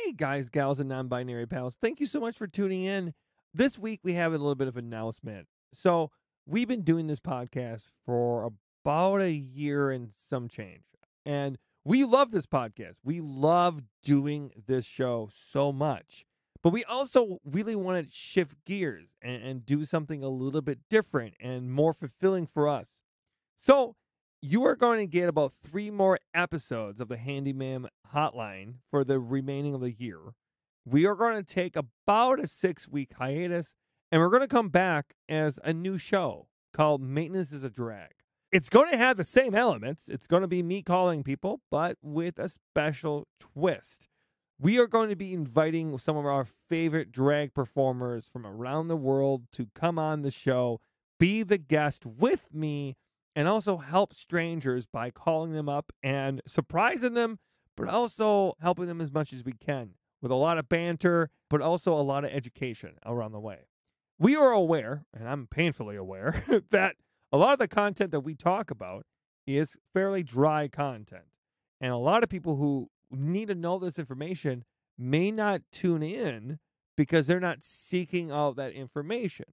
Hey, guys, gals, and non-binary pals. Thank you so much for tuning in. This week, we have a little bit of announcement. So we've been doing this podcast for about a year and some change. And we love this podcast. We love doing this show so much. But we also really want to shift gears and do something a little bit different and more fulfilling for us. So you are going to get about 3 more episodes of the Handyman Hotline for the remaining of the year. We are going to take about a 6-week hiatus, and we're going to come back as a new show called Maintenance is a Drag. It's going to have the same elements. It's going to be me calling people, but with a special twist. We are going to be inviting some of our favorite drag performers from around the world to come on the show, be the guest with me, and also help strangers by calling them up and surprising them, but also helping them as much as we can with a lot of banter, but also a lot of education around the way. We are aware, and I'm painfully aware, that a lot of the content that we talk about is fairly dry content. And a lot of people who need to know this information may not tune in because they're not seeking out that information.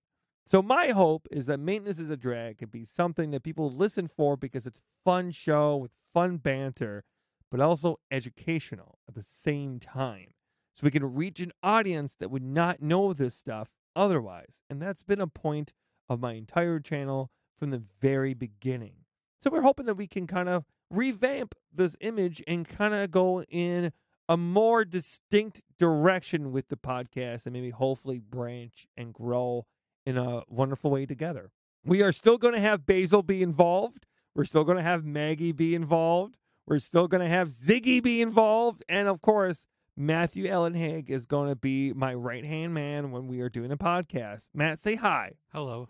So my hope is that Maintenance is a Drag could be something that people listen for because it's a fun show with fun banter, but also educational at the same time. So we can reach an audience that would not know this stuff otherwise. And that's been a point of my entire channel from the very beginning. So we're hoping that we can kind of revamp this image and kind of go in a more distinct direction with the podcast and maybe hopefully branch and grow in a wonderful way together. We are still going to have Basil be involved. We're still going to have Maggie be involved. We're still going to have Ziggy be involved. And of course, Matthew Ellenhag is going to be my right-hand man when we are doing a podcast. Matt, say hi. Hello.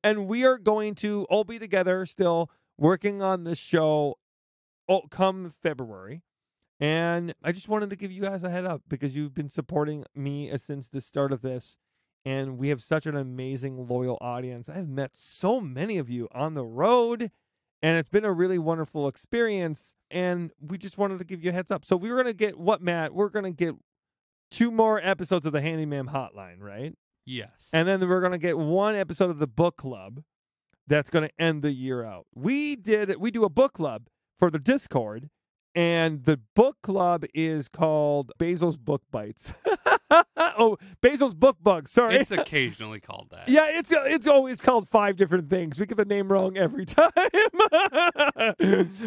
And we are going to all be together still working on this show come February. And I just wanted to give you guys a head up because you've been supporting me since the start of this. And we have such an amazing, loyal audience. I've met so many of you on the road, and it's been a really wonderful experience. And we just wanted to give you a heads up. So we're going to get what, Matt? We're going to get 2 more episodes of the Handyman Hotline, right? Yes. And then we're going to get 1 episode of the book club that's going to end the year out. We do a book club for the Discord, and the book club is called Basil's Book Bites. Oh, Basil's Book Bugs. Sorry. It's occasionally called that. Yeah, it's always called 5 different things. We get the name wrong every time.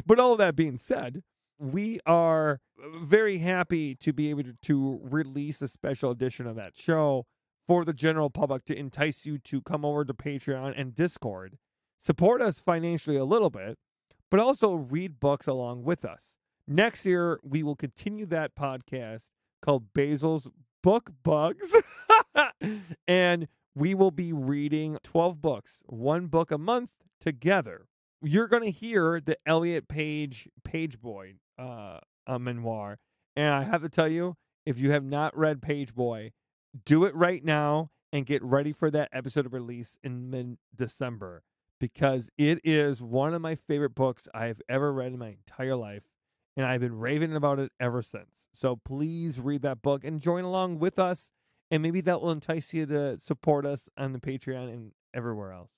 But all that being said, we are very happy to be able to release a special edition of that show for the general public to entice you to come over to Patreon and Discord, support us financially a little bit, but also read books along with us. Next year, we will continue that podcast called Basil's Book Bugs, and we will be reading 12 books, 1 book a month together. You're going to hear the Elliot Page Boy memoir, and I have to tell you, if you have not read Page Boy, do it right now and get ready for that episode of release in mid-December because it is one of my favorite books I've ever read in my entire life. And I've been raving about it ever since. So please read that book and join along with us. And maybe that will entice you to support us on the Patreon and everywhere else.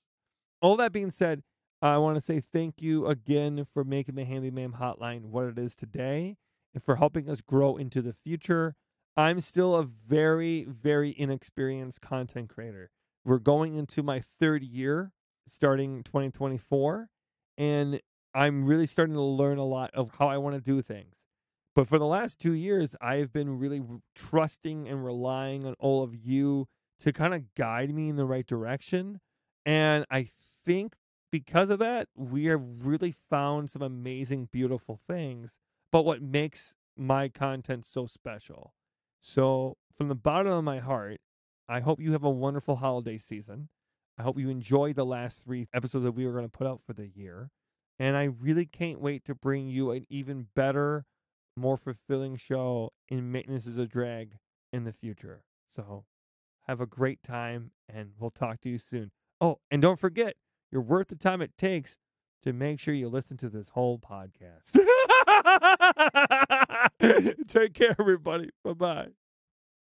All that being said, I want to say thank you again for making the Handyman Hotline what it is today and for helping us grow into the future. I'm still a very, very inexperienced content creator. We're going into my 3rd year starting 2024. And I'm really starting to learn a lot of how I want to do things. But for the last 2 years, I've been really trusting and relying on all of you to kind of guide me in the right direction. And I think because of that, we have really found some amazing, beautiful things. But what makes my content so special. So from the bottom of my heart, I hope you have a wonderful holiday season. I hope you enjoy the last 3 episodes that we were going to put out for the year. And I really can't wait to bring you an even better, more fulfilling show in Maintenance is a Drag in the future. So have a great time, and we'll talk to you soon. Oh, and don't forget, you're worth the time it takes to make sure you listen to this whole podcast. Take care, everybody. Bye-bye.